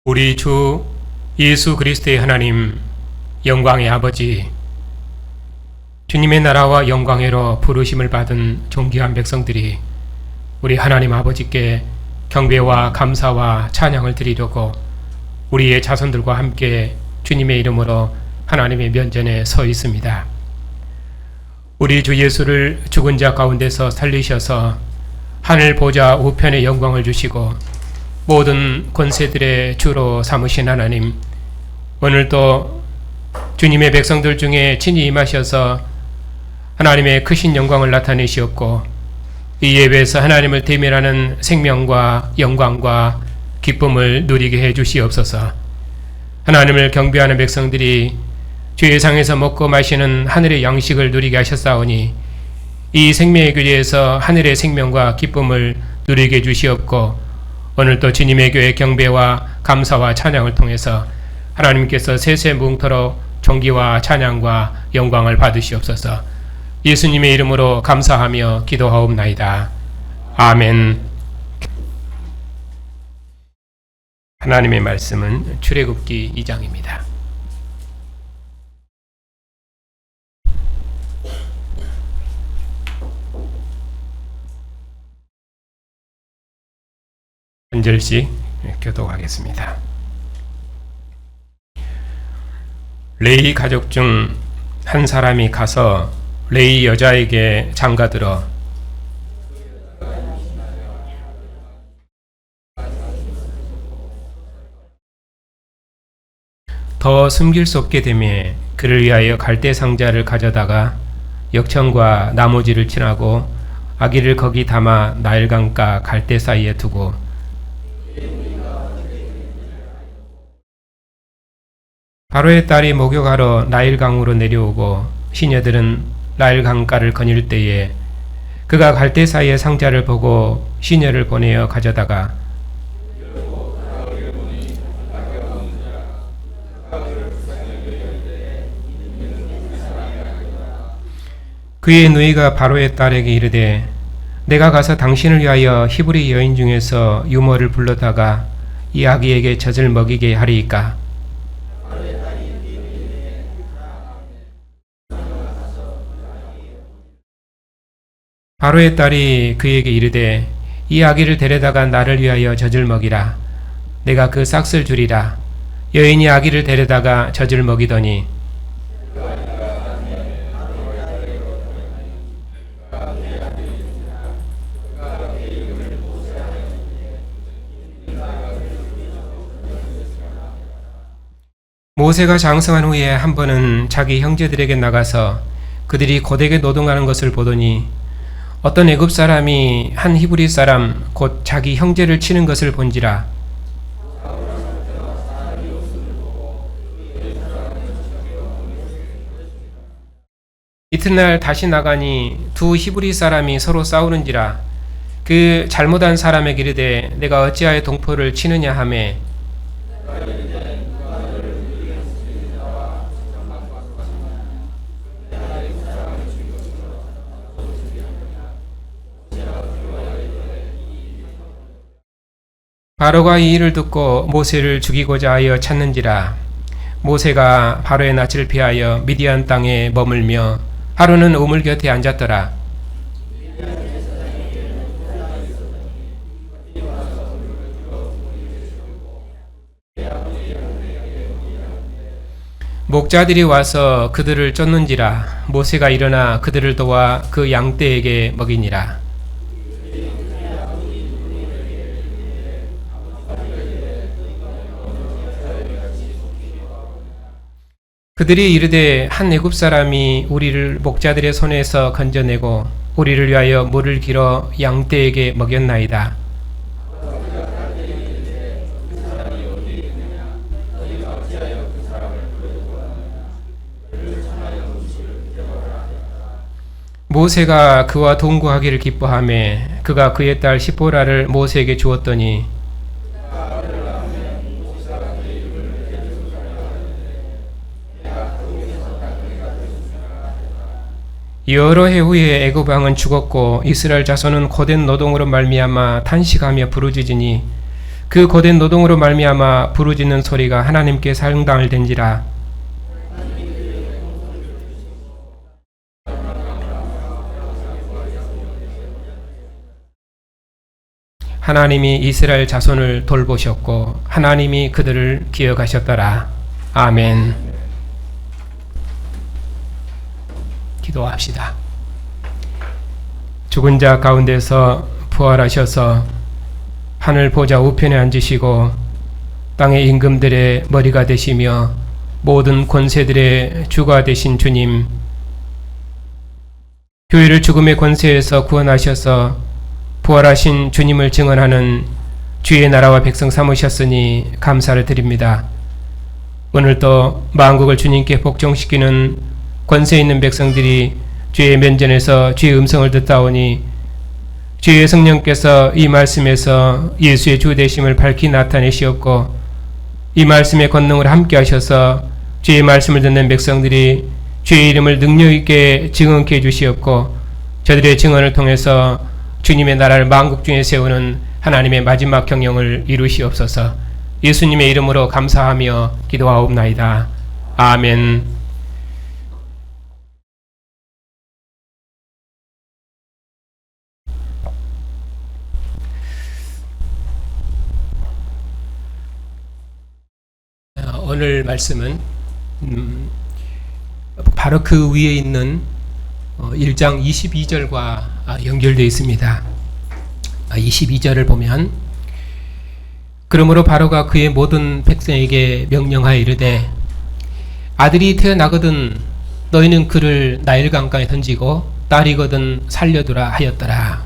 우리 주 예수 그리스도의 하나님, 영광의 아버지, 주님의 나라와 영광으로 부르심을 받은 존귀한 백성들이 우리 하나님 아버지께 경배와 감사와 찬양을 드리려고 우리의 자손들과 함께 주님의 이름으로 하나님의 면전에 서 있습니다. 우리 주 예수를 죽은 자 가운데서 살리셔서 하늘 보좌 우편에 영광을 주시고 모든 권세들의 주로 삼으신 하나님, 오늘도 주님의 백성들 중에 친히 임하셔서 하나님의 크신 영광을 나타내시었고 이 예배에서 하나님을 대면하는 생명과 영광과 기쁨을 누리게 해 주시옵소서. 하나님을 경배하는 백성들이 주의 상에서 먹고 마시는 하늘의 양식을 누리게 하셨사오니 이 생명의 교회에서 하늘의 생명과 기쁨을 누리게 해 주시옵고 오늘도 주님의 교회 경배와 감사와 찬양을 통해서 하나님께서 세세무궁토록 존귀와 찬양과 영광을 받으시옵소서. 예수님의 이름으로 감사하며 기도하옵나이다. 아멘. 하나님의 말씀은 출애굽기 2장입니다. 한 절씩 교독하겠습니다. 레위 가족 중 한 사람이 가서 레위 여자에게 장가들어 더 숨길 수 없게 되매 그를 위하여 갈대 상자를 가져다가 역청과 나무지를 칠하고 아기를 거기 담아 나일강가 갈대 사이에 두고 바로의 딸이 목욕하러 나일강으로 내려오고 시녀들은 나일강가를 거닐 때에 그가 갈대 사이의 상자를 보고 시녀를 보내어 가져다가 그의 누이가 바로의 딸에게 이르되 내가 가서 당신을 위하여 히브리 여인 중에서 유모를 불러다가 이 아기에게 젖을 먹이게 하리이까. 바로의 딸이 그에게 이르되 이 아기를 데려다가 나를 위하여 젖을 먹이라. 내가 그 싹을 주리라. 여인이 아기를 데려다가 젖을 먹이더니 모세가 장성한 후에 한 번은 자기 형제들에게 나가서 그들이 고되게 노동하는 것을 보더니 어떤 애굽 사람이 한 히브리 사람 곧 자기 형제를 치는 것을 본지라. 이튿날 다시 나가니 두 히브리 사람이 서로 싸우는지라. 그 잘못한 사람에게 이르되 내가 어찌하여 동포를 치느냐 하매 바로가 이 일을 듣고 모세를 죽이고자 하여 찾는지라. 모세가 바로의 낯을 피하여 미디안 땅에 머물며 하루는 우물 곁에 앉았더라. 목자들이 와서 그들을 쫓는지라. 모세가 일어나 그들을 도와 그 양떼에게 먹이니라. 그들이 이르되 한 애굽 사람이 우리를 목자들의 손에서 건져내고 우리를 위하여 물을 길어 양떼에게 먹였나이다. 모세가 그와 동거하기를 기뻐하며 그가 그의 딸 시보라를 모세에게 주었더니 여러 해 후에 애굽 왕은 죽었고 이스라엘 자손은 고된 노동으로 말미암아 탄식하며 부르짖으니 그 고된 노동으로 말미암아 부르짖는 소리가 하나님께 상당을 된지라. 하나님이 이스라엘 자손을 돌보셨고 하나님이 그들을 기억하셨더라. 아멘. 기도합시다. 죽은 자 가운데서 부활하셔서 하늘 보좌 우편에 앉으시고 땅의 임금들의 머리가 되시며 모든 권세들의 주가 되신 주님, 교회를 죽음의 권세에서 구원하셔서 부활하신 주님을 증언하는 주의 나라와 백성 삼으셨으니 감사를 드립니다. 오늘도 만국을 주님께 복종시키는 권세 있는 백성들이 주의 면전에서 주의 음성을 듣다 오니 주의 성령께서 이 말씀에서 예수의 주 되심을 밝히 나타내시었고 이 말씀의 권능을 함께 하셔서 주의 말씀을 듣는 백성들이 주의 이름을 능력 있게 증언케 해주시었고 저들의 증언을 통해서 주님의 나라를 만국 중에 세우는 하나님의 마지막 경영을 이루시옵소서. 예수님의 이름으로 감사하며 기도하옵나이다. 아멘. 오늘 말씀은 바로 그 위에 있는 1장 22절과 연결되어 있습니다. 22절을 보면 그러므로 바로가 그의 모든 백성에게 명령하여 이르되 아들이 태어나거든 너희는 그를 나일 강가에 던지고 딸이거든 살려두라 하였더라.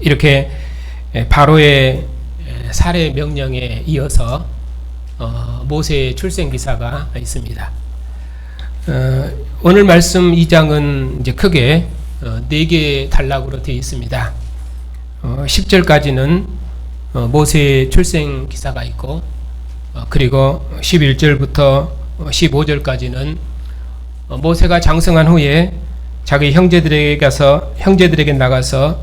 이렇게 바로의 살해 명령에 이어서 모세의 출생 기사가 있습니다. 오늘 말씀 2장은 이제 크게 4개의 단락으로 되어 있습니다. 10절까지는 모세의 출생 기사가 있고 그리고 11절부터 15절까지는 모세가 장성한 후에 자기 형제들에게 나가서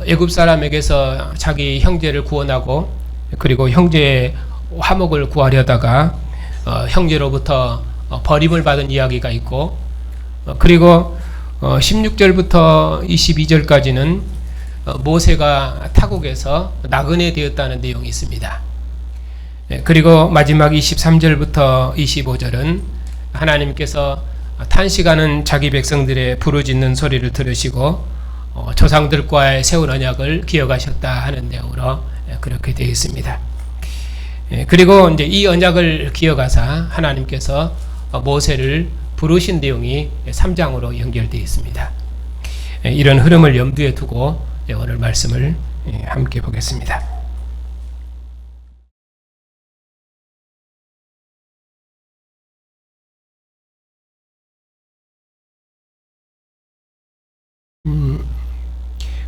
애굽 사람에게서 자기 형제를 구원하고 그리고 형제의 화목을 구하려다가 형제로부터 버림을 받은 이야기가 있고 그리고 16절부터 22절까지는 모세가 타국에서 나그네 되었다는 내용이 있습니다. 그리고 마지막 23절부터 25절은 하나님께서 탄식하는 자기 백성들의 부르짖는 소리를 들으시고 조상들과의 세운 언약을 기억하셨다 하는 내용으로 그렇게 되어 있습니다. 그리고 이제 이 언약을 기억하사 하나님께서 모세를 부르신 내용이 3장으로 연결되어 있습니다. 이런 흐름을 염두에 두고 오늘 말씀을 함께 보겠습니다.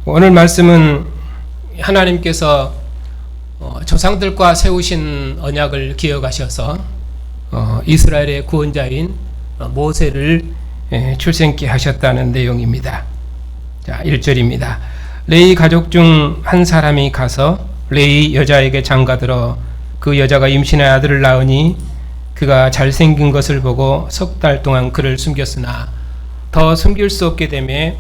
오늘 말씀은 하나님께서 조상들과 세우신 언약을 기억하셔서 이스라엘의 구원자인 모세를 출생케 하셨다는 내용입니다. 자, 1절입니다. 레위 가족 중 한 사람이 가서 레위 여자에게 장가들어 그 여자가 임신의 아들을 낳으니 그가 잘생긴 것을 보고 3달 동안 그를 숨겼으나 더 숨길 수 없게 되매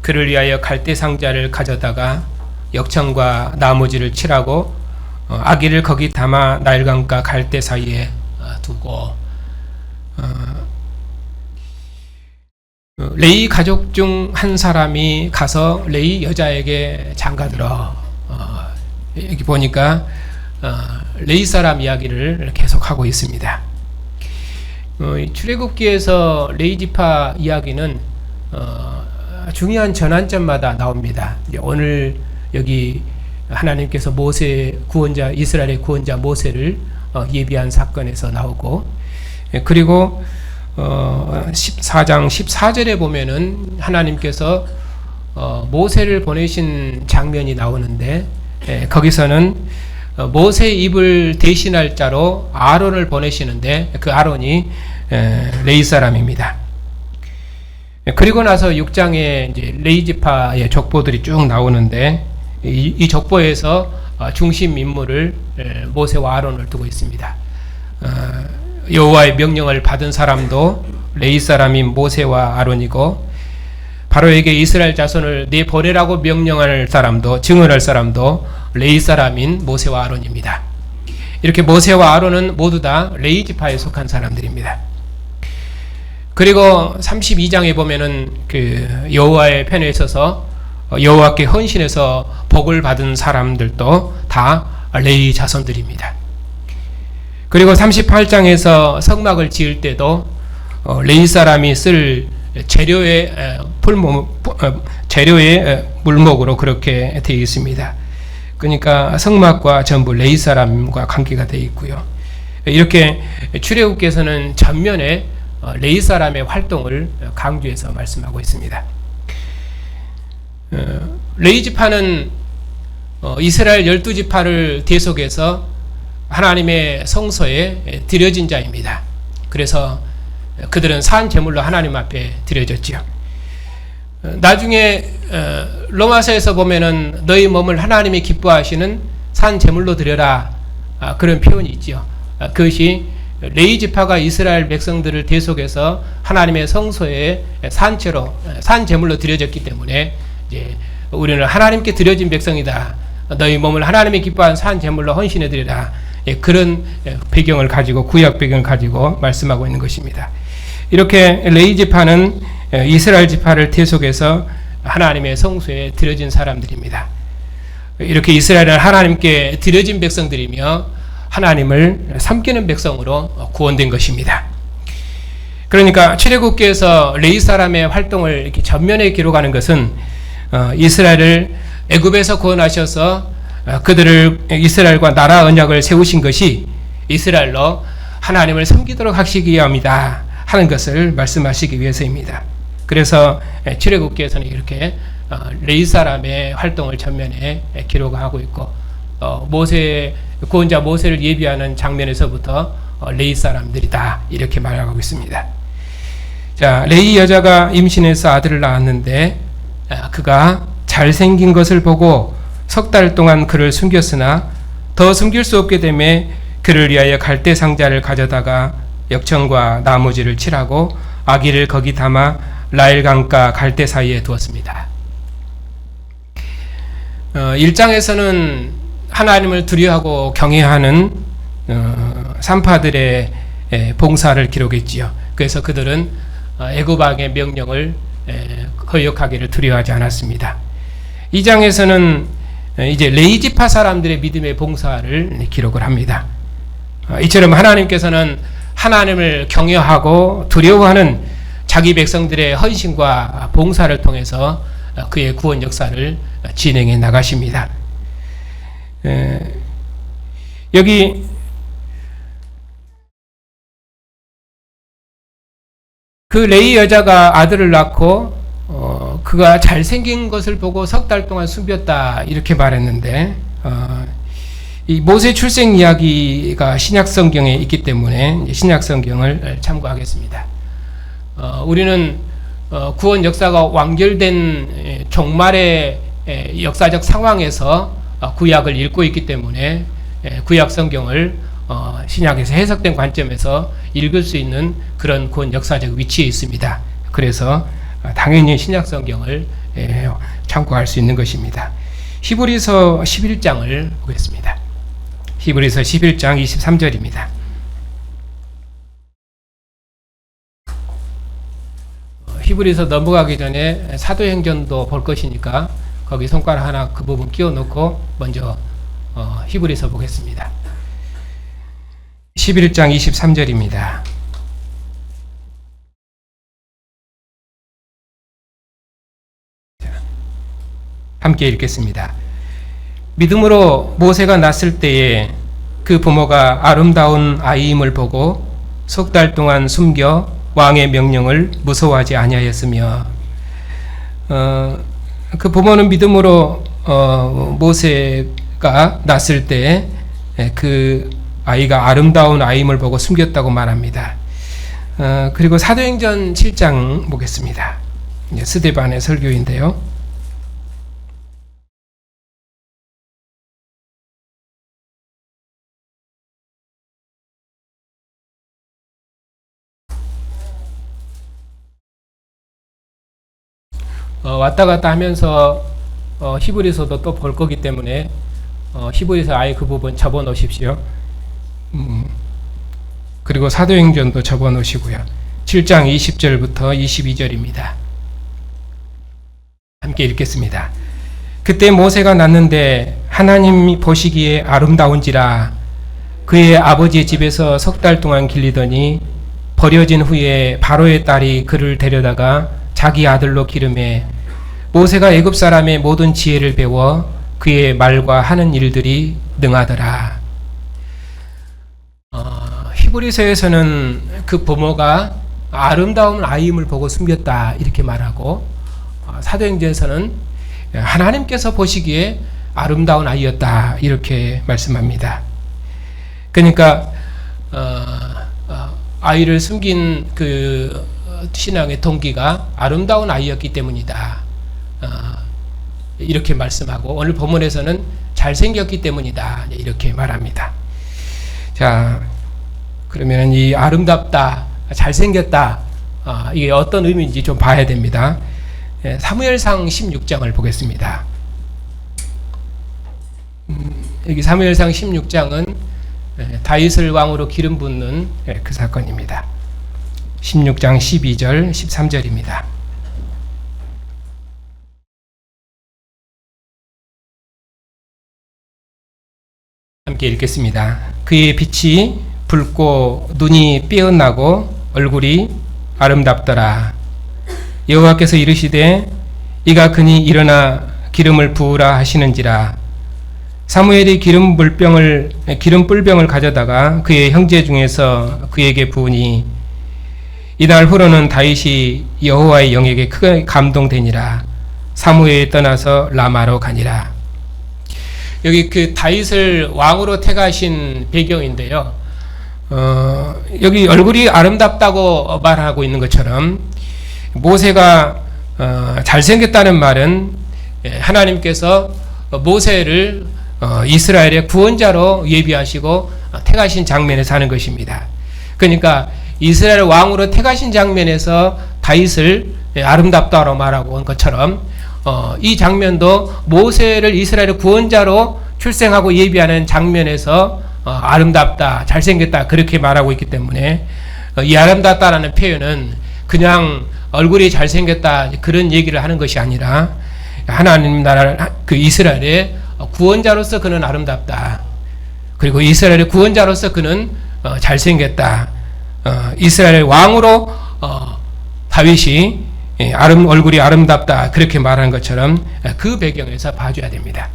그를 위하여 갈대 상자를 가져다가 역청과 나무지를 칠하고 아기를 거기 담아 나일강과 갈대 사이에 두고 레위 가족 중 한 사람이 가서 레위 여자에게 장가들어 여기 보니까 레위 사람 이야기를 계속하고 있습니다. 출애굽기에서 레위 지파 이야기는 중요한 전환점마다 나옵니다. 오늘 여기 하나님께서 모세 구원자 이스라엘의 구원자 모세를 예비한 사건에서 나오고 그리고 14장 14절에 보면은 하나님께서 모세를 보내신 장면이 나오는데 거기서는 모세의 입을 대신할 자로 아론을 보내시는데 그 아론이 레위 사람입니다. 그리고 나서 6장에 이제 레위 지파의 족보들이 쭉 나오는데 이 족보에서 중심 인물을 모세와 아론을 두고 있습니다. 여호와의 명령을 받은 사람도 레위 사람인 모세와 아론이고, 바로에게 이스라엘 자손을 내보내라고 명령할 사람도, 증언할 사람도 레위 사람인 모세와 아론입니다. 이렇게 모세와 아론은 모두 다 레위 지파에 속한 사람들입니다. 그리고 32장에 보면은 그 여호와의 편에 있어서 여호와께 헌신해서 복을 받은 사람들도 다 레위 자손들입니다. 그리고 38장에서 성막을 지을 때도 레위 사람이 쓸 재료의 물목으로 그렇게 되어 있습니다. 그러니까 성막과 전부 레위 사람과 관계가 되어 있고요. 이렇게 출애굽기에서는 전면에 레위 사람의 활동을 강조해서 말씀하고 있습니다. 레위 지파는 이스라엘 12지파를 대속해서 하나님의 성소에 드려진 자입니다. 그래서 그들은 산 제물로 하나님 앞에 드려졌지요. 나중에 로마서에서 보면은 너희 몸을 하나님이 기뻐하시는 산 제물로 드려라, 그런 표현이 있죠. 그것이 레위 지파가 이스라엘 백성들을 대속해서 하나님의 성소에 산채로, 산 제물로 드려졌기 때문에 이제 우리는 하나님께 드려진 백성이다, 너희 몸을 하나님이 기뻐하는 산 제물로 헌신해 드리라, 그런 배경을 가지고, 구약 배경을 가지고 말씀하고 있는 것입니다. 이렇게 레위 지파는 이스라엘 지파를 대속해서 하나님의 성소에 드려진 사람들입니다. 이렇게 이스라엘은 하나님께 드려진 백성들이며 하나님을 섬기는 백성으로 구원된 것입니다. 그러니까 출애굽기에서 레위 사람의 활동을 이렇게 전면에 기록하는 것은 이스라엘을 애굽에서 구원하셔서 그들을 이스라엘과 나라 언약을 세우신 것이 이스라엘로 하나님을 섬기도록 하시기 위함이다 하는 것을 말씀하시기 위해서입니다. 그래서 출애굽기에서는 이렇게 레위 사람의 활동을 전면에 기록하고 있고, 구원자 모세를 예비하는 장면에서부터 레위 사람들이다 이렇게 말하고 있습니다. 자, 레위 여자가 임신해서 아들을 낳았는데 그가 잘생긴 것을 보고 석 달 동안 그를 숨겼으나 더 숨길 수 없게 되매 그를 위하여 갈대 상자를 가져다가 역청과 나무지를 칠하고 아기를 거기 담아 라헬 강가 갈대 사이에 두었습니다. 1장에서는 하나님을 두려워하고 경외하는 산파들의 봉사를 기록했지요. 그래서 그들은 애굽 왕의 명령을 거역하기를 두려워하지 않았습니다. 2장에서는 이제 레위 지파 사람들의 믿음의 봉사를 기록을 합니다. 이처럼 하나님께서는 하나님을 경외하고 두려워하는 자기 백성들의 헌신과 봉사를 통해서 그의 구원 역사를 진행해 나가십니다. 여기 그 레위 여자가 아들을 낳고 그가 잘생긴 것을 보고 석 달 동안 숨겼다 이렇게 말했는데, 이 모세 출생 이야기가 신약 성경에 있기 때문에 신약 성경을 참고하겠습니다. 우리는 구원 역사가 완결된 종말의 역사적 상황에서 구약을 읽고 있기 때문에 구약 성경을 신약에서 해석된 관점에서 읽을 수 있는 그런 구원 역사적 위치에 있습니다. 그래서 당연히 신약 성경을 참고할 수 있는 것입니다. 히브리서 11장을 보겠습니다. 히브리서 11장 23절입니다. 히브리서 넘어가기 전에 사도행전도 볼 것이니까 거기 손가락 하나 그 부분 끼워 넣고 먼저 히브리서 보겠습니다. 11장 23절입니다. 함께 읽겠습니다. 믿음으로 모세가 낳았을 때에 그 부모가 아름다운 아이임을 보고 석 달 동안 숨겨 왕의 명령을 무서워하지 아니하였으며, 그 부모는 믿음으로 모세가 낳았을 때 그 아이가 아름다운 아이임을 보고 숨겼다고 말합니다. 그리고 사도행전 7장 보겠습니다. 스데반의 설교인데요. 왔다 갔다 하면서 히브리서도 또 볼 거기 때문에 히브리서 아예 그 부분 접어 놓으십시오. 그리고 사도행전도 접어 놓으시고요. 7장 20절부터 22절입니다. 함께 읽겠습니다. 그때 모세가 났는데 하나님이 보시기에 아름다운지라 그의 아버지의 집에서 석 달 동안 길리더니 버려진 후에 바로의 딸이 그를 데려다가 자기 아들로 기름해 모세가 애굽 사람의 모든 지혜를 배워 그의 말과 하는 일들이 능하더라. 히브리서에서는 그 부모가 아름다운 아이임을 보고 숨겼다 이렇게 말하고, 사도행전에서는 하나님께서 보시기에 아름다운 아이였다 이렇게 말씀합니다. 그러니까 아이를 숨긴 그 신앙의 동기가 아름다운 아이였기 때문이다 이렇게 말씀하고, 오늘 본문에서는 잘생겼기 때문이다 이렇게 말합니다. 자, 그러면 이 아름답다, 잘생겼다, 이게 어떤 의미인지 좀 봐야 됩니다. 사무엘상 16장을 보겠습니다. 여기 사무엘상 16장은 다윗을 왕으로 기름 붓는 그 사건입니다. 16장 12절 13절입니다. 함께 읽겠습니다. 그의 빛이 붉고 눈이 삐었나고 얼굴이 아름답더라. 여호와께서 이르시되 이가 그니 일어나 기름을 부으라 하시는지라. 사무엘이 기름 뿔병을 가져다가 그의 형제 중에서 그에게 부으니 이날 후로는 다윗이 여호와의 영에게 크게 감동되니라. 사무엘이 떠나서 라마로 가니라. 여기 그 다윗을 왕으로 택하신 배경인데요. 여기 얼굴이 아름답다고 말하고 있는 것처럼 모세가 잘생겼다는 말은 하나님께서 모세를 이스라엘의 구원자로 예비하시고 택하신 장면에서 하는 것입니다. 그러니까 이스라엘 왕으로 택하신 장면에서 다윗을 아름답다고 말하고 온 것처럼 이 장면도 모세를 이스라엘의 구원자로 출생하고 예비하는 장면에서 아름답다, 잘생겼다 그렇게 말하고 있기 때문에 이 아름답다라는 표현은 그냥 얼굴이 잘생겼다 그런 얘기를 하는 것이 아니라 하나님 나라 그 이스라엘의 구원자로서 그는 아름답다. 그리고 이스라엘의 구원자로서 그는 잘생겼다. 이스라엘의 왕으로 다윗이 얼굴이 아름답다 그렇게 말하는 것처럼 그 배경에서 봐줘야 됩니다.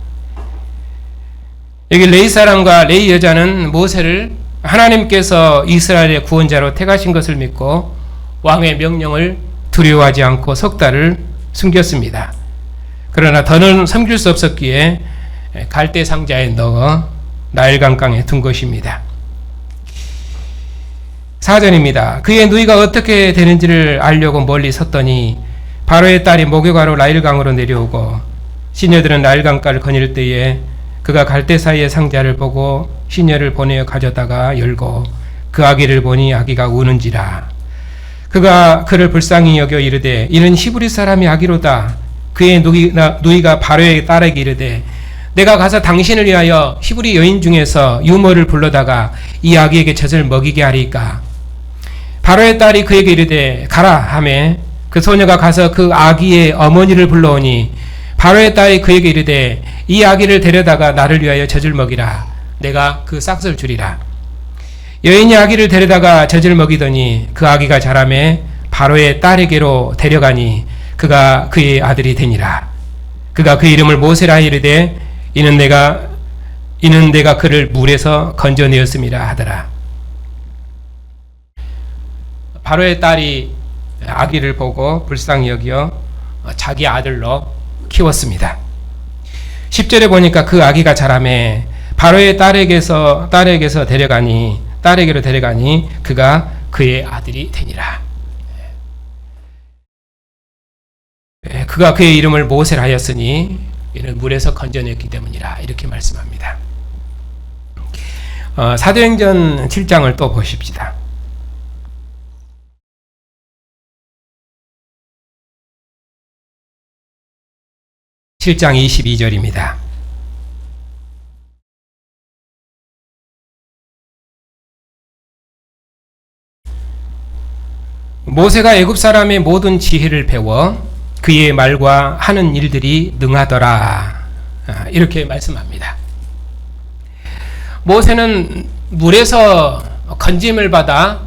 여기 레위 사람과 레위 여자는 모세를 하나님께서 이스라엘의 구원자로 택하신 것을 믿고 왕의 명령을 두려워하지 않고 석 달을 숨겼습니다. 그러나 더는 섬길 수 없었기에 갈대 상자에 넣어 나일 강가에 둔 것입니다. 4절입니다. 그의 누이가 어떻게 되는지를 알려고 멀리 섰더니 바로의 딸이 목욕하러 나일강으로 내려오고 시녀들은 나일강가를 거닐 때에 그가 갈대 사이의 상자를 보고 시녀를 보내어 가져다가 열고 그 아기를 보니 아기가 우는지라. 그가 그를 불쌍히 여겨 이르되 이는 히브리 사람이 아기로다. 그의 누이가 바로의 딸에게 이르되 내가 가서 당신을 위하여 히브리 여인 중에서 유모를 불러다가 이 아기에게 젖을 먹이게 하리까. 바로의 딸이 그에게 이르되 가라 하매 그 소녀가 가서 그 아기의 어머니를 불러오니 바로의 딸이 그에게 이르되 이 아기를 데려다가 나를 위하여 젖을 먹이라. 내가 그 싹을 주리라. 여인이 아기를 데려다가 젖을 먹이더니 그 아기가 자라매 바로의 딸에게로 데려가니 그가 그의 아들이 되니라. 그가 그 이름을 모세라 이르되 이는 내가 그를 물에서 건져내었음이라 하더라. 바로의 딸이 아기를 보고 불쌍히 여겨 자기 아들로 키웠습니다. 10절에 보니까 그 아기가 자라매 바로의 딸에게로 데려가니 그가 그의 아들이 되니라. 그가 그의 이름을 모세라 하였으니 이는 물에서 건져냈기 때문이라 이렇게 말씀합니다. 사도행전 7장을 또 보십시다. 7장 22절입니다. 모세가 애굽 사람의 모든 지혜를 배워 그의 말과 하는 일들이 능하더라. 이렇게 말씀합니다. 모세는 물에서 건짐을 받아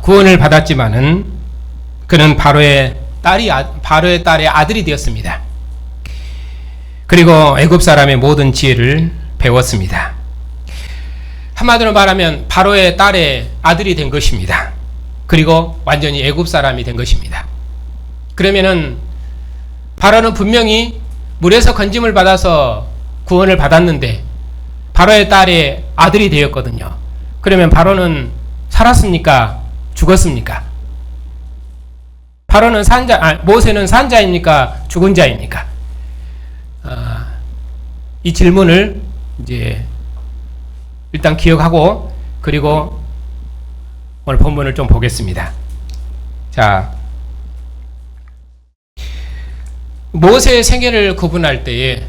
구원을 받았지만은 그는 바로의 딸의 아들이 되었습니다. 그리고 애굽 사람의 모든 지혜를 배웠습니다. 한마디로 말하면 바로의 딸의 아들이 된 것입니다. 그리고 완전히 애굽 사람이 된 것입니다. 그러면은 바로는 분명히 물에서 건짐을 받아서 구원을 받았는데 바로의 딸의 아들이 되었거든요. 그러면 바로는 살았습니까? 죽었습니까? 모세는 산 자입니까? 죽은 자입니까? 이 질문을 이제 일단 기억하고 그리고 오늘 본문을 좀 보겠습니다. 자, 모세의 생애를 구분할 때에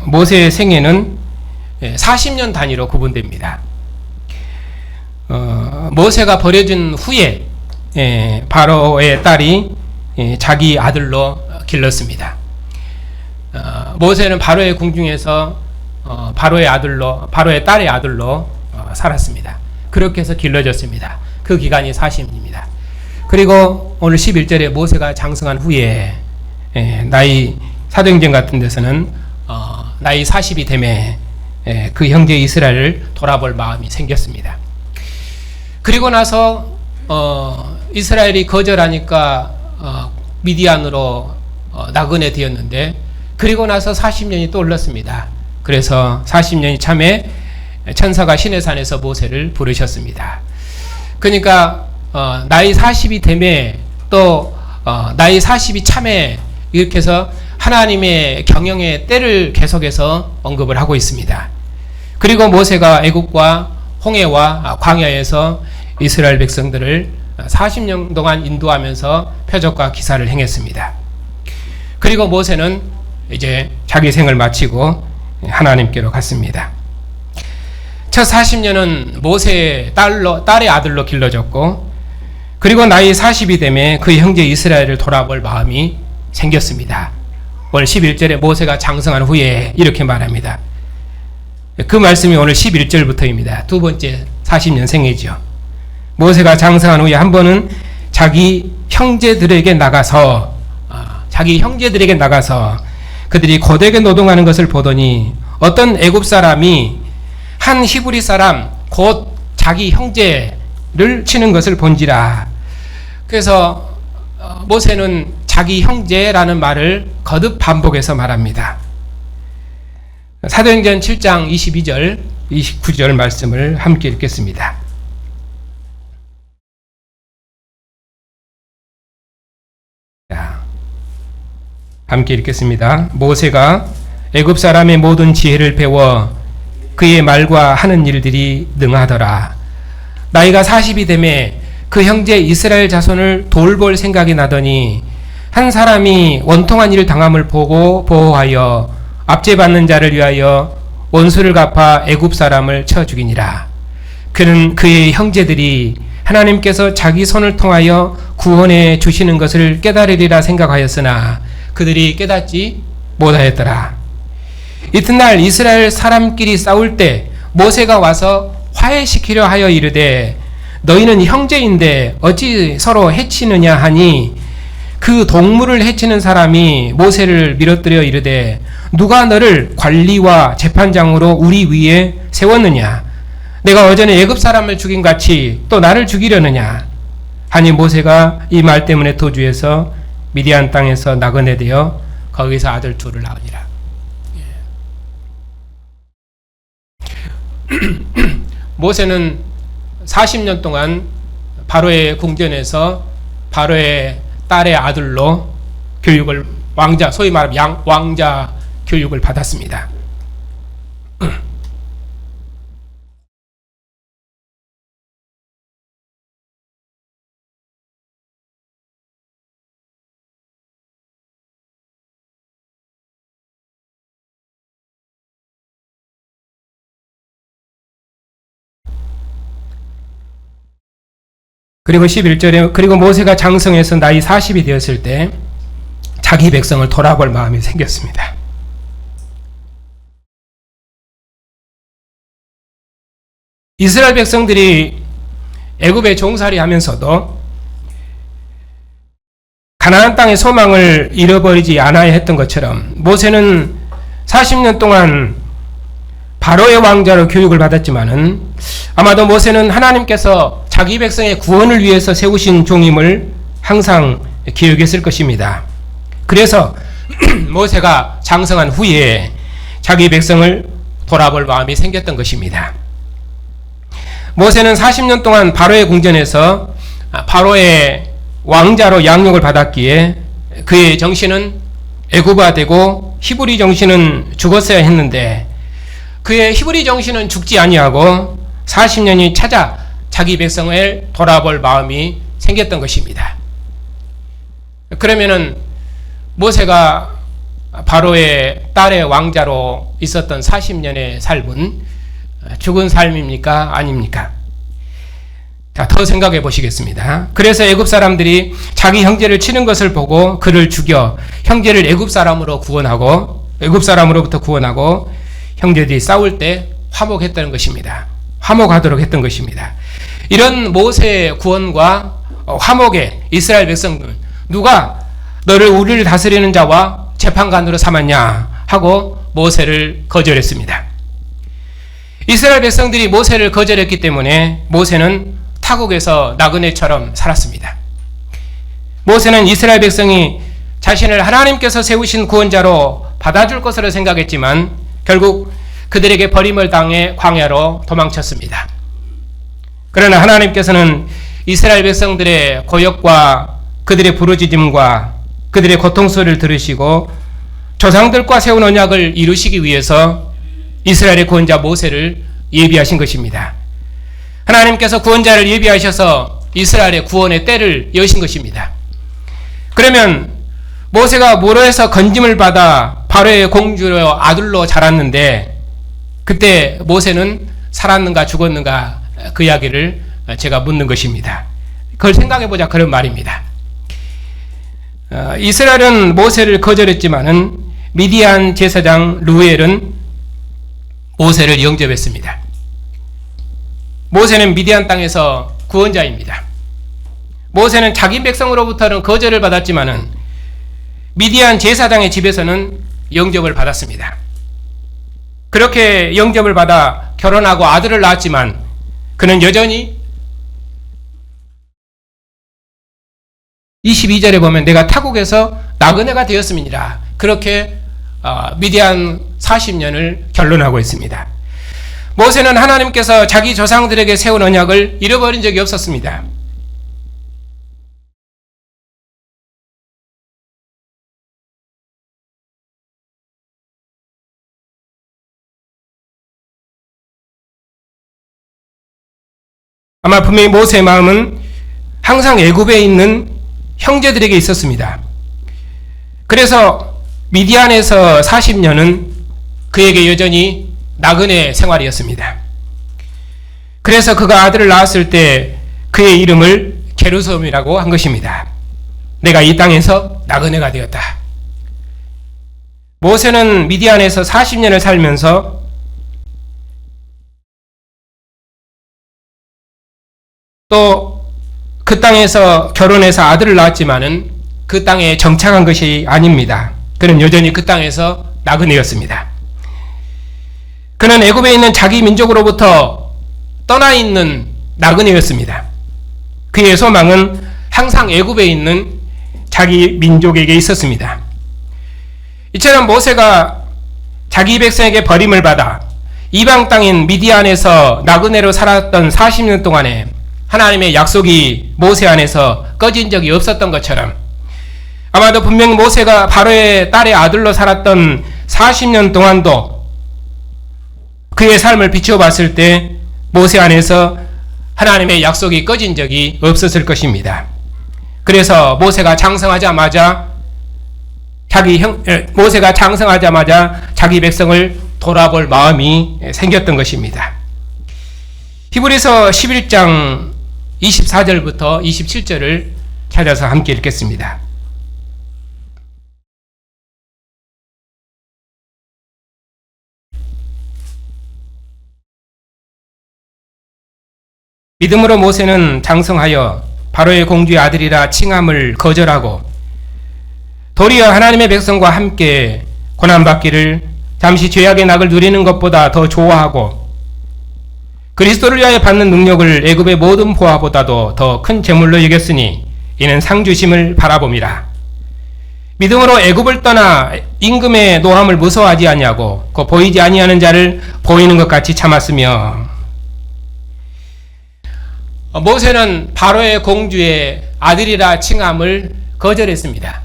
모세의 생애는 40년 단위로 구분됩니다. 모세가 버려진 후에 바로의 딸이 자기 아들로 길렀습니다. 모세는 바로의 궁중에서 바로의 딸의 아들로 살았습니다. 그렇게 해서 길러졌습니다. 그 기간이 40년입니다. 그리고 오늘 11절에 모세가 장성한 후에 나이 사도행전 같은 데서는 나이 40이 되매 그 형제 이스라엘을 돌아볼 마음이 생겼습니다. 그리고 나서 이스라엘이 거절하니까 미디안으로 나그네 되었는데 그리고 나서 40년이 또 흘렀습니다. 그래서 40년이 참에 천사가 시내산에서 모세를 부르셨습니다. 그러니까 나이 40이 되매 또 나이 40이 참에 이렇게 해서 하나님의 경영의 때를 계속해서 언급을 하고 있습니다. 그리고 모세가 애국과 홍해와 광야에서 이스라엘 백성들을 40년 동안 인도하면서 표적과 기사를 행했습니다. 그리고 모세는 이제 자기 생을 마치고 하나님께로 갔습니다. 첫 40년은 모세의 딸의 아들로 길러졌고 그리고 나이 40이 되매 그 형제 이스라엘을 돌아볼 마음이 생겼습니다. 오늘 11절에 모세가 장성한 후에 이렇게 말합니다. 그 말씀이 오늘 11절부터입니다. 두 번째 40년 생애죠. 모세가 장성한 후에 한 번은 자기 형제들에게 나가서 그들이 고되게 노동하는 것을 보더니 어떤 애굽 사람이 한 히브리 사람 곧 자기 형제를 치는 것을 본지라. 그래서 모세는 자기 형제라는 말을 거듭 반복해서 말합니다. 사도행전 7장 22절 29절 말씀을 함께 읽겠습니다. 자, 함께 읽겠습니다. 모세가 애굽 사람의 모든 지혜를 배워 그의 말과 하는 일들이 능하더라. 나이가 40이 되매 그 형제 이스라엘 자손을 돌볼 생각이 나더니 한 사람이 원통한 일을 당함을 보고 보호하여 압제받는 자를 위하여 원수를 갚아 애굽 사람을 쳐 죽이니라. 그는 그의 형제들이 하나님께서 자기 손을 통하여 구원해 주시는 것을 깨달으리라 생각하였으나 그들이 깨닫지 못하였더라. 이튿날 이스라엘 사람끼리 싸울 때 모세가 와서 화해시키려 하여 이르되 너희는 형제인데 어찌 서로 해치느냐 하니 그 동물을 해치는 사람이 모세를 밀어뜨려 이르되 누가 너를 관리와 재판장으로 우리 위에 세웠느냐? 내가 어전에 애굽 사람을 죽인 같이 또 나를 죽이려느냐? 하니 모세가 이 말 때문에 도주해서 미디안 땅에서 나그네 되어 거기서 아들 둘을 낳으니라. 모세는 40년 동안 바로의 궁전에서 바로의 딸의 아들로 교육을 소위 말하면 왕자 교육을 받았습니다. 그리고 11절에 그리고 모세가 장성해서 나이 40이 되었을 때 자기 백성을 돌아볼 마음이 생겼습니다. 이스라엘 백성들이 애굽에 종살이 하면서도 가나안 땅의 소망을 잃어버리지 않아야 했던 것처럼 모세는 40년 동안 바로의 왕자로 교육을 받았지만은 아마도 모세는 하나님께서 자기 백성의 구원을 위해서 세우신 종임을 항상 기억했을 것입니다. 그래서 모세가 장성한 후에 자기 백성을 돌아볼 마음이 생겼던 것입니다. 모세는 40년 동안 바로의 궁전에서 바로의 왕자로 양육을 받았기에 그의 정신은 애굽화되고 히브리 정신은 죽었어야 했는데 그의 히브리 정신은 죽지 아니하고 40년이 찾아 자기 백성을 돌아볼 마음이 생겼던 것입니다. 그러면은 모세가 바로의 딸의 왕자로 있었던 40년의 삶은 죽은 삶입니까? 아닙니까? 자, 더 생각해 보시겠습니다. 그래서 애굽 사람들이 자기 형제를 치는 것을 보고 그를 죽여 형제를 애굽 사람으로부터 구원하고 형제들이 싸울 때 화목했다는 것입니다. 화목하도록 했던 것입니다. 이런 모세의 구원과 화목에 이스라엘 백성들 누가 너를 우리를 다스리는 자와 재판관으로 삼았냐 하고 모세를 거절했습니다. 이스라엘 백성들이 모세를 거절했기 때문에 모세는 타국에서 나그네처럼 살았습니다. 모세는 이스라엘 백성이 자신을 하나님께서 세우신 구원자로 받아줄 것으로 생각했지만 결국 그들에게 버림을 당해 광야로 도망쳤습니다. 그러나 하나님께서는 이스라엘 백성들의 고역과 그들의 부르짖음과 그들의 고통 소리를 들으시고 조상들과 세운 언약을 이루시기 위해서 이스라엘의 구원자 모세를 예비하신 것입니다. 하나님께서 구원자를 예비하셔서 이스라엘의 구원의 때를 여신 것입니다. 그러면 모세가 뭐로 해서 건짐을 받아 바로의 공주로 아들로 자랐는데 그때 모세는 살았는가 죽었는가 그 이야기를 제가 묻는 것입니다. 그걸 생각해보자 그런 말입니다. 이스라엘은 모세를 거절했지만은 미디안 제사장 루엘은 모세를 영접했습니다. 모세는 미디안 땅에서 구원자입니다. 모세는 자기 백성으로부터는 거절을 받았지만은 미디안 제사장의 집에서는 영접을 받았습니다. 그렇게 영접을 받아 결혼하고 아들을 낳았지만 그는 여전히 22절에 보면 내가 타국에서 나그네가 되었음이니라 그렇게 미디안 40년을 결론하고 있습니다. 모세는 하나님께서 자기 조상들에게 세운 언약을 잃어버린 적이 없었습니다. 아마 분명히 모세의 마음은 항상 애굽에 있는 형제들에게 있었습니다. 그래서 미디안에서 40년은 그에게 여전히 나그네 생활이었습니다. 그래서 그가 아들을 낳았을 때 그의 이름을 게르솜이라고 한 것입니다. 내가 이 땅에서 나그네가 되었다. 모세는 미디안에서 40년을 살면서 또 그 땅에서 결혼해서 아들을 낳았지만은 그 땅에 정착한 것이 아닙니다. 그는 여전히 그 땅에서 나그네였습니다. 그는 애굽에 있는 자기 민족으로부터 떠나 있는 나그네였습니다. 그의 소망은 항상 애굽에 있는 자기 민족에게 있었습니다. 이처럼 모세가 자기 백성에게 버림을 받아 이방 땅인 미디안에서 나그네로 살았던 40년 동안에 하나님의 약속이 모세 안에서 꺼진 적이 없었던 것처럼 아마도 분명 모세가 바로의 딸의 아들로 살았던 40년 동안도 그의 삶을 비추어 봤을 때 모세 안에서 하나님의 약속이 꺼진 적이 없었을 것입니다. 그래서 모세가 장성하자마자 자기 백성을 돌아볼 마음이 생겼던 것입니다. 히브리서 11장 24절부터 27절을 찾아서 함께 읽겠습니다. 믿음으로 모세는 장성하여 바로의 공주의 아들이라 칭함을 거절하고 도리어 하나님의 백성과 함께 고난받기를 잠시 죄악의 낙을 누리는 것보다 더 좋아하고 그리스도를 위하여 받는 능력을 애굽의 모든 보화보다도 더 큰 재물로 여겼으니 이는 상주심을 바라봄이라. 믿음으로 애굽을 떠나 임금의 노함을 무서워하지 아니하고 그 보이지 아니하는 자를 보이는 것 같이 참았으며 모세는 바로의 공주의 아들이라 칭함을 거절했습니다.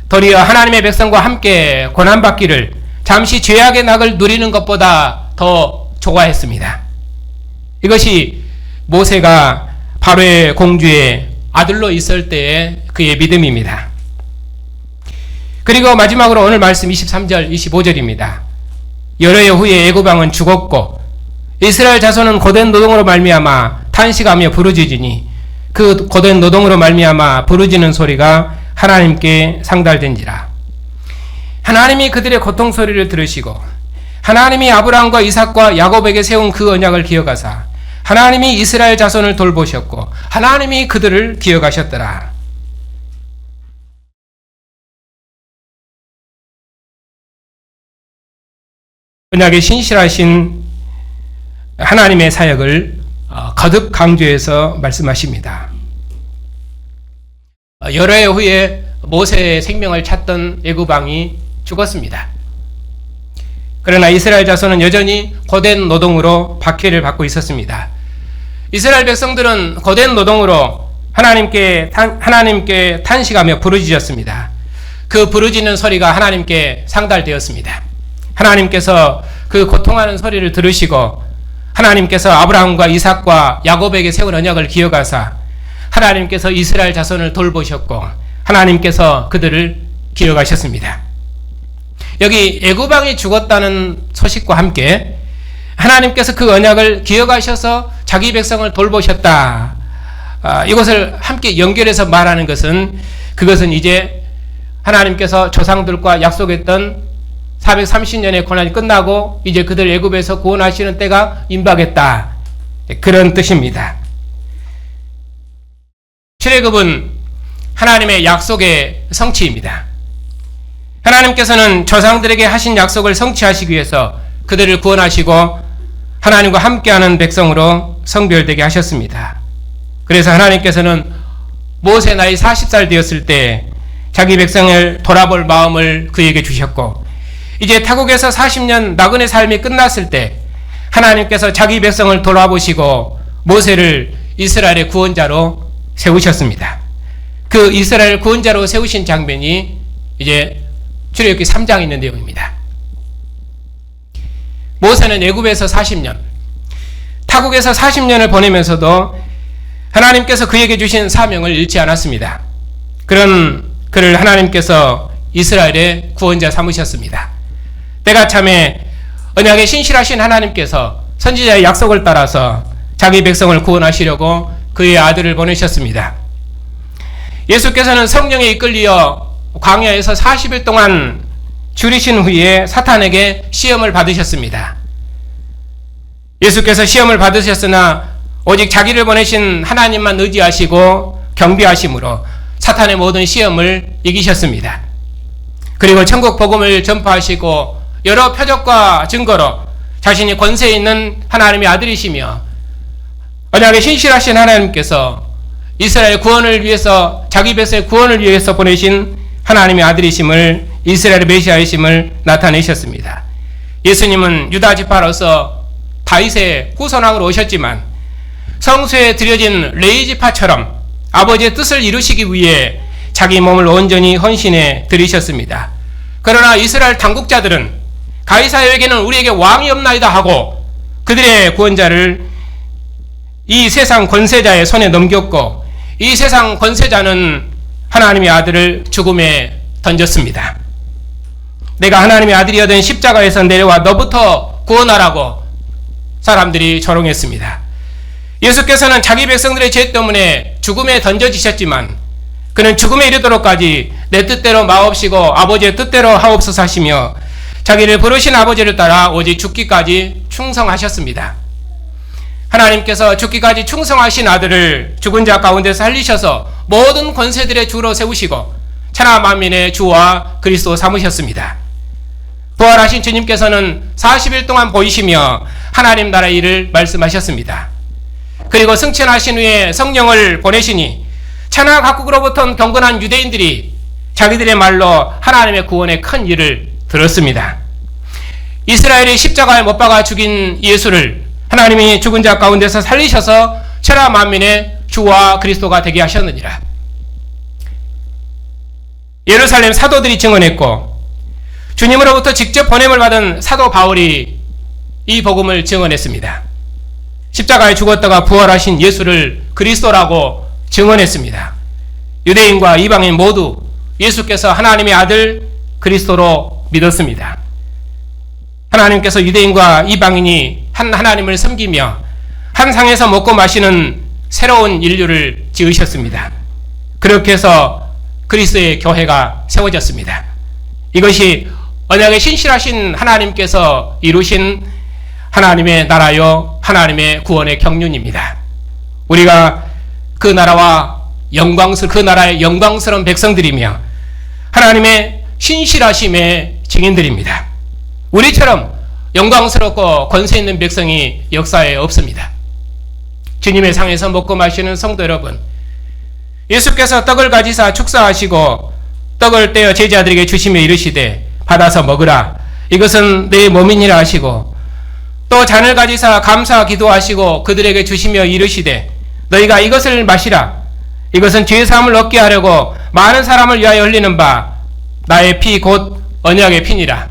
도리어 하나님의 백성과 함께 고난받기를 잠시 죄악의 낙을 누리는 것보다 더 좋아했습니다. 이것이 모세가 바로의 공주의 아들로 있을 때의 그의 믿음입니다. 그리고 마지막으로 오늘 말씀 23절, 25절입니다. 여러 해 후에 애굽 왕은 죽었고 이스라엘 자손은 고된 노동으로 말미암아 탄식하며 부르짖으니 그 고된 노동으로 말미암아 부르짖는 소리가 하나님께 상달된지라. 하나님이 그들의 고통 소리를 들으시고 하나님이 아브라함과 이삭과 야곱에게 세운 그 언약을 기억하사 하나님이 이스라엘 자손을 돌보셨고 하나님이 그들을 기억하셨더라. 언약에 신실하신 하나님의 사역을 거듭 강조해서 말씀하십니다. 여러 해 후에 모세의 생명을 찾던 애굽 왕이 죽었습니다. 그러나 이스라엘 자손은 여전히 고된 노동으로 박해를 받고 있었습니다. 이스라엘 백성들은 고된 노동으로 하나님께 탄식하며 부르짖었습니다. 그 부르짖는 소리가 하나님께 상달되었습니다. 하나님께서 그 고통하는 소리를 들으시고 하나님께서 아브라함과 이삭과 야곱에게 세운 언약을 기억하사 하나님께서 이스라엘 자손을 돌보셨고 하나님께서 그들을 기억하셨습니다. 여기 애굽 왕이 죽었다는 소식과 함께 하나님께서 그 언약을 기억하셔서 자기 백성을 돌보셨다. 이것을 함께 연결해서 말하는 그것은 이제 하나님께서 조상들과 약속했던 430년의 고난이 끝나고 이제 그들 애굽에서 구원하시는 때가 임박했다. 그런 뜻입니다. 출애굽은 하나님의 약속의 성취입니다. 하나님께서는 조상들에게 하신 약속을 성취하시기 위해서 그들을 구원하시고 하나님과 함께하는 백성으로 성별되게 하셨습니다. 그래서 하나님께서는 모세 나이 40살 되었을 때 자기 백성을 돌아볼 마음을 그에게 주셨고 이제 타국에서 40년 나그네 삶이 끝났을 때 하나님께서 자기 백성을 돌아보시고 모세를 이스라엘의 구원자로 세우셨습니다. 그 이스라엘 구원자로 세우신 장면이 이제 출애굽기 3장에 있는 내용입니다. 모세는 애굽에서 40년, 타국에서 40년을 보내면서도 하나님께서 그에게 주신 사명을 잃지 않았습니다. 그런 그를 하나님께서 이스라엘의 구원자 삼으셨습니다. 때가 참에 언약에 신실하신 하나님께서 선지자의 약속을 따라서 자기 백성을 구원하시려고 그의 아들을 보내셨습니다. 예수께서는 성령에 이끌리어 광야에서 40일 동안 줄이신 후에 사탄에게 시험을 받으셨습니다. 예수께서 시험을 받으셨으나 오직 자기를 보내신 하나님만 의지하시고 경배하심으로 사탄의 모든 시험을 이기셨습니다. 그리고 천국 복음을 전파하시고 여러 표적과 증거로 자신이 권세 있는 하나님의 아들이시며 언약에 신실하신 하나님께서 이스라엘 구원을 위해서 자기 백성의 구원을 위해서 보내신 하나님의 아들이심을 이스라엘의 메시아이심을 나타내셨습니다. 예수님은 유다 지파로서 다윗의 후손왕으로 오셨지만 성소에 드려진 레위 지파처럼 아버지의 뜻을 이루시기 위해 자기 몸을 온전히 헌신해 드리셨습니다. 그러나 이스라엘 당국자들은 가이사에게는 우리에게 왕이 없나이다 하고 그들의 구원자를 이 세상 권세자의 손에 넘겼고 이 세상 권세자는 하나님의 아들을 죽음에 던졌습니다. 내가 하나님의 아들이어든 십자가에서 내려와 너부터 구원하라고 사람들이 조롱했습니다. 예수께서는 자기 백성들의 죄 때문에 죽음에 던져지셨지만 그는 죽음에 이르도록까지 내 뜻대로 마옵시고 아버지의 뜻대로 하옵소서 하시며 자기를 부르신 아버지를 따라 오직 죽기까지 충성하셨습니다. 하나님께서 죽기까지 충성하신 아들을 죽은 자 가운데서 살리셔서 모든 권세들의 주로 세우시고 천하 만민의 주와 그리스도 삼으셨습니다. 부활하신 주님께서는 40일 동안 보이시며 하나님 나라의 일을 말씀하셨습니다. 그리고 승천하신 후에 성령을 보내시니 천하 각국으로부터 경건한 유대인들이 자기들의 말로 하나님의 구원의 큰 일을 들었습니다. 이스라엘이 십자가에 못 박아 죽인 예수를 하나님이 죽은 자 가운데서 살리셔서 천하 만민의 주와 그리스도가 되게 하셨느니라. 예루살렘 사도들이 증언했고 주님으로부터 직접 보냄을 받은 사도 바울이 이 복음을 증언했습니다. 십자가에 죽었다가 부활하신 예수를 그리스도라고 증언했습니다. 유대인과 이방인 모두 예수께서 하나님의 아들 그리스도로 믿었습니다. 하나님께서 유대인과 이방인이 한 하나님을 섬기며 한 상에서 먹고 마시는 새로운 인류를 지으셨습니다. 그렇게 해서 그리스도의 교회가 세워졌습니다. 이것이 언약에 신실하신 하나님께서 이루신 하나님의 나라요 하나님의 구원의 경륜입니다. 우리가 그 나라의 영광스러운 백성들이며 하나님의 신실하심의 증인들입니다. 우리처럼 영광스럽고 권세 있는 백성이 역사에 없습니다. 주님의 상에서 먹고 마시는 성도 여러분, 예수께서 떡을 가지사 축사하시고 떡을 떼어 제자들에게 주시며 이르시되 받아서 먹으라, 이것은 내 몸이니라 하시고 또 잔을 가지사 감사 기도하시고 그들에게 주시며 이르시되 너희가 이것을 마시라, 이것은 죄사함을 얻게 하려고 많은 사람을 위하여 흘리는 바 나의 피 곧 언약의 피니라.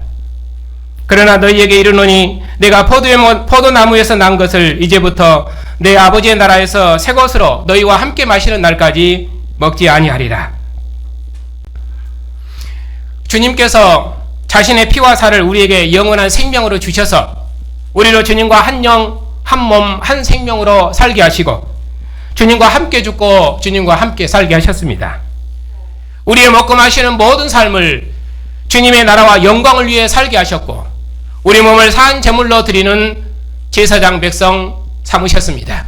그러나 너희에게 이르노니 내가 포도나무에서 난 것을 이제부터 내 아버지의 나라에서 새 것으로 너희와 함께 마시는 날까지 먹지 아니하리라. 주님께서 자신의 피와 살을 우리에게 영원한 생명으로 주셔서 우리로 주님과 한 영, 한 몸, 한 생명으로 살게 하시고 주님과 함께 죽고 주님과 함께 살게 하셨습니다. 우리의 먹고 마시는 모든 삶을 주님의 나라와 영광을 위해 살게 하셨고 우리 몸을 산 제물로 드리는 제사장 백성 삼으셨습니다.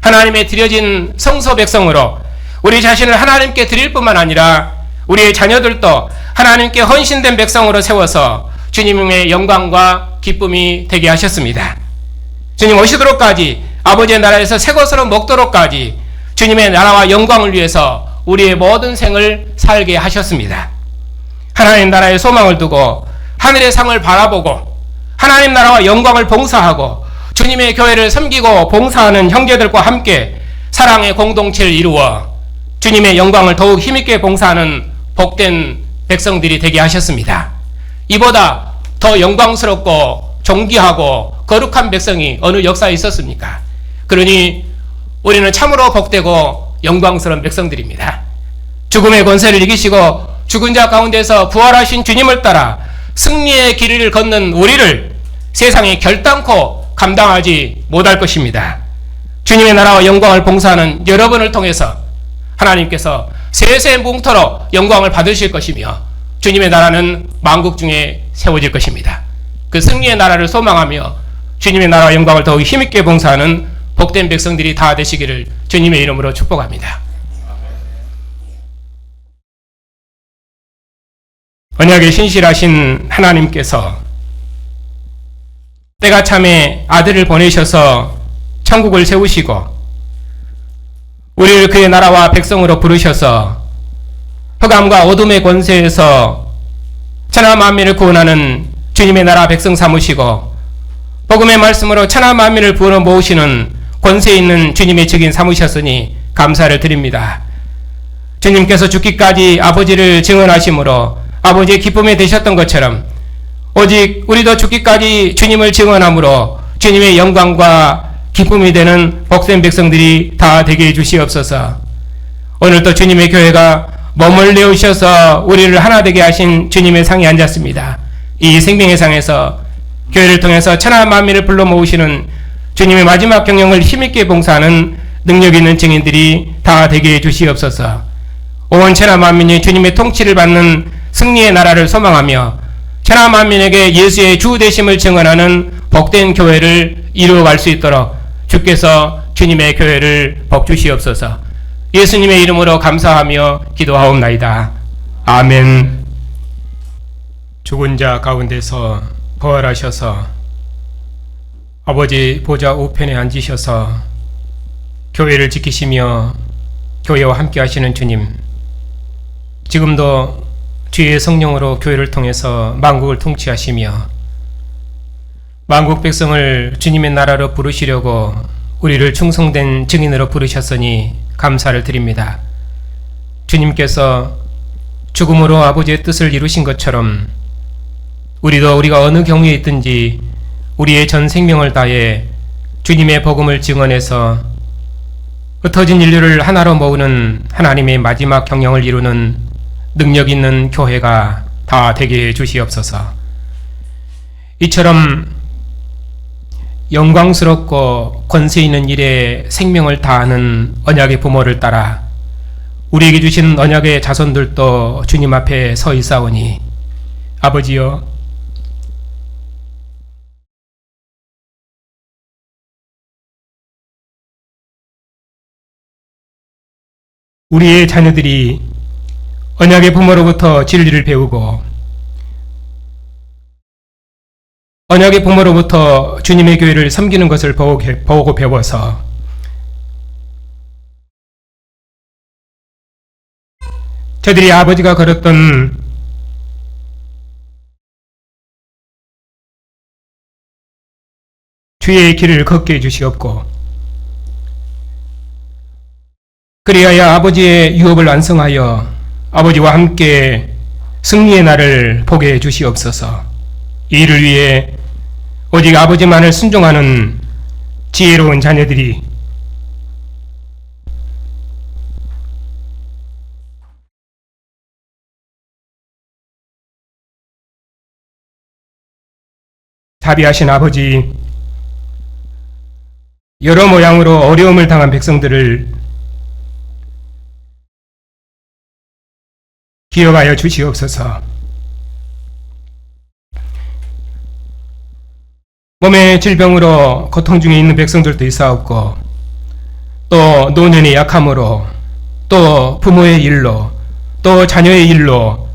하나님의 드려진 성소 백성으로 우리 자신을 하나님께 드릴 뿐만 아니라 우리의 자녀들도 하나님께 헌신된 백성으로 세워서 주님의 영광과 기쁨이 되게 하셨습니다. 주님 오시도록까지 아버지의 나라에서 새 것으로 먹도록까지 주님의 나라와 영광을 위해서 우리의 모든 생을 살게 하셨습니다. 하나님 나라의 소망을 두고 하늘의 상을 바라보고 하나님 나라와 영광을 봉사하고 주님의 교회를 섬기고 봉사하는 형제들과 함께 사랑의 공동체를 이루어 주님의 영광을 더욱 힘있게 봉사하는 복된 백성들이 되게 하셨습니다. 이보다 더 영광스럽고 존귀하고 거룩한 백성이 어느 역사에 있었습니까? 그러니 우리는 참으로 복되고 영광스러운 백성들입니다. 죽음의 권세를 이기시고 죽은 자 가운데서 부활하신 주님을 따라 승리의 길을 걷는 우리를 세상이 결단코 감당하지 못할 것입니다. 주님의 나라와 영광을 봉사하는 여러분을 통해서 하나님께서 세세 뭉터로 영광을 받으실 것이며 주님의 나라는 만국 중에 세워질 것입니다. 그 승리의 나라를 소망하며 주님의 나라와 영광을 더욱 힘있게 봉사하는 복된 백성들이 다 되시기를 주님의 이름으로 축복합니다. 언약에 신실하신 하나님께서 때가 참에 아들을 보내셔서 천국을 세우시고 우리를 그의 나라와 백성으로 부르셔서 흑암과 어둠의 권세에서 천하 만민을 구원하는 주님의 나라 백성 삼으시고 복음의 말씀으로 천하 만민을 부어 모으시는 권세 있는 주님의 증인 삼으셨으니 감사를 드립니다. 주님께서 죽기까지 아버지를 증언하심으로 아버지의 기쁨이 되셨던 것처럼 오직 우리도 죽기까지 주님을 증언함으로 주님의 영광과 기쁨이 되는 복된 백성들이 다 되게 해주시옵소서. 오늘도 주님의 교회가 몸을 내오셔서 우리를 하나 되게 하신 주님의 상에 앉았습니다. 이 생명의 상에서 교회를 통해서 천하 만민을 불러 모으시는 주님의 마지막 경영을 힘있게 봉사하는 능력 있는 증인들이 다 되게 해주시옵소서. 온 천하 만민이 주님의 통치를 받는 승리의 나라를 소망하며 천하 만민에게 예수의 주 되심을 증언하는 복된 교회를 이루어갈 수 있도록 주께서 주님의 교회를 복주시옵소서. 예수님의 이름으로 감사하며 기도하옵나이다. 아멘. 죽은 자 가운데서 부활하셔서 아버지 보좌 우편에 앉으셔서 교회를 지키시며 교회와 함께 하시는 주님, 지금도 주의 성령으로 교회를 통해서 만국을 통치하시며 만국 백성을 주님의 나라로 부르시려고 우리를 충성된 증인으로 부르셨으니 감사를 드립니다. 주님께서 죽음으로 아버지의 뜻을 이루신 것처럼 우리도 우리가 어느 경우에 있든지 우리의 전 생명을 다해 주님의 복음을 증언해서 흩어진 인류를 하나로 모으는 하나님의 마지막 경영을 이루는 능력 있는 교회가 다 되게 해 주시옵소서. 이처럼 영광스럽고 권세 있는 일에 생명을 다하는 언약의 부모를 따라 우리에게 주신 언약의 자손들도 주님 앞에 서 있사오니 아버지여, 우리의 자녀들이 언약의 부모로부터 진리를 배우고 언약의 부모로부터 주님의 교회를 섬기는 것을 보고 배워서 저들이 아버지가 걸었던 주의 길을 걷게 해주시옵고 그리하여 아버지의 유업을 완성하여 아버지와 함께 승리의 날을 보게 해주시옵소서. 이 일을 위해 오직 아버지만을 순종하는 지혜로운 자녀들이 자비하신 아버지, 여러 모양으로 어려움을 당한 백성들을 기억하여 주시옵소서. 몸의 질병으로 고통 중에 있는 백성들도 있사옵고 또 노년의 약함으로 또 부모의 일로 또 자녀의 일로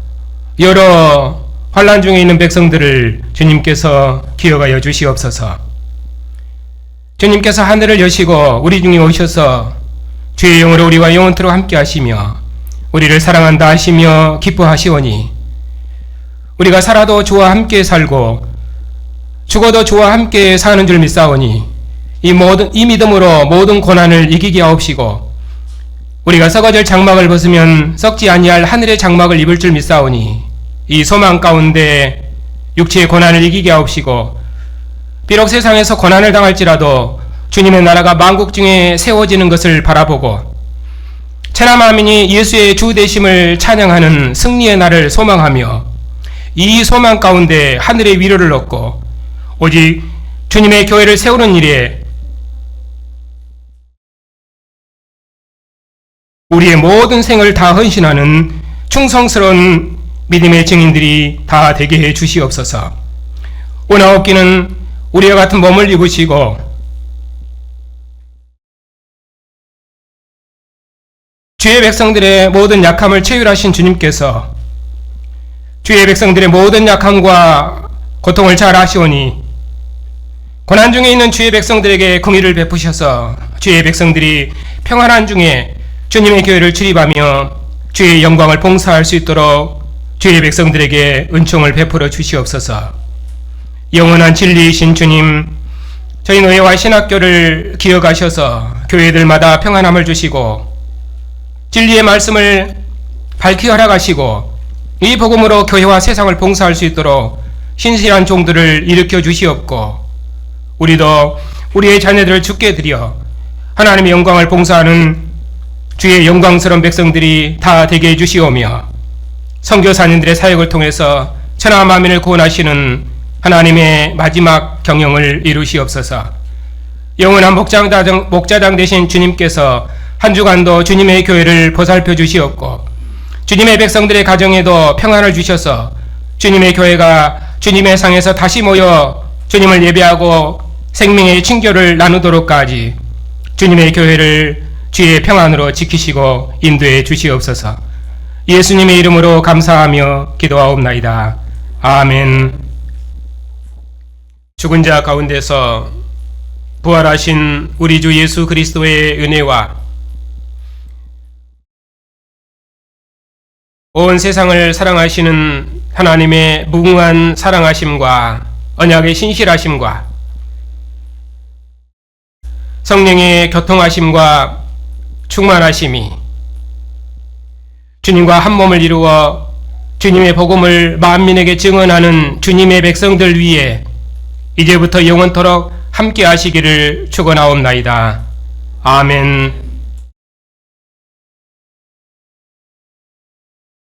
여러 환난 중에 있는 백성들을 주님께서 기억하여 주시옵소서. 주님께서 하늘을 여시고 우리 중에 오셔서 주의 영으로 우리와 영원토록 함께 하시며 우리를 사랑한다 하시며 기뻐하시오니 우리가 살아도 주와 함께 살고 죽어도 주와 함께 사는 줄 믿사오니 이 믿음으로 모든 고난을 이기게 하옵시고 우리가 썩어질 장막을 벗으면 썩지 아니할 하늘의 장막을 입을 줄 믿사오니 이 소망 가운데 육체의 고난을 이기게 하옵시고 비록 세상에서 고난을 당할지라도 주님의 나라가 만국 중에 세워지는 것을 바라보고 천하 만민이 예수의 주 되심을 찬양하는 승리의 날을 소망하며 이 소망 가운데 하늘의 위로를 얻고 오직 주님의 교회를 세우는 일에 우리의 모든 생을 다 헌신하는 충성스러운 믿음의 증인들이 다 되게 해 주시옵소서. 오나옵기는 우리와 같은 몸을 입으시고 주의 백성들의 모든 약함을 체휼하신 주님께서 주의 백성들의 모든 약함과 고통을 잘 아시오니 고난 중에 있는 주의 백성들에게 긍휼을 베푸셔서 주의 백성들이 평안한 중에 주님의 교회를 출입하며 주의 영광을 봉사할 수 있도록 주의 백성들에게 은총을 베풀어 주시옵소서. 영원한 진리이신 주님, 저희 노예와 신학교를 기억하셔서 교회들마다 평안함을 주시고 진리의 말씀을 밝히 허락하시고 이 복음으로 교회와 세상을 봉사할 수 있도록 신실한 종들을 일으켜 주시옵고 우리도 우리의 자녀들을 주께 드려 하나님의 영광을 봉사하는 주의 영광스러운 백성들이 다 되게 해주시오며 선교사님들의 사역을 통해서 천하 만민을 구원하시는 하나님의 마지막 경영을 이루시옵소서. 영원한 목자장 되신 주님께서 한 주간도 주님의 교회를 보살펴 주시옵고 주님의 백성들의 가정에도 평안을 주셔서 주님의 교회가 주님의 상에서 다시 모여 주님을 예배하고 생명의 친교를 나누도록까지 주님의 교회를 주의 평안으로 지키시고 인도해 주시옵소서. 예수님의 이름으로 감사하며 기도하옵나이다. 아멘. 죽은 자 가운데서 부활하신 우리 주 예수 그리스도의 은혜와 온 세상을 사랑하시는 하나님의 무궁한 사랑하심과 언약의 신실하심과 성령의 교통하심과 충만하심이 주님과 한 몸을 이루어 주님의 복음을 만민에게 증언하는 주님의 백성들 위에 이제부터 영원토록 함께 하시기를 축원하옵나이다. 아멘.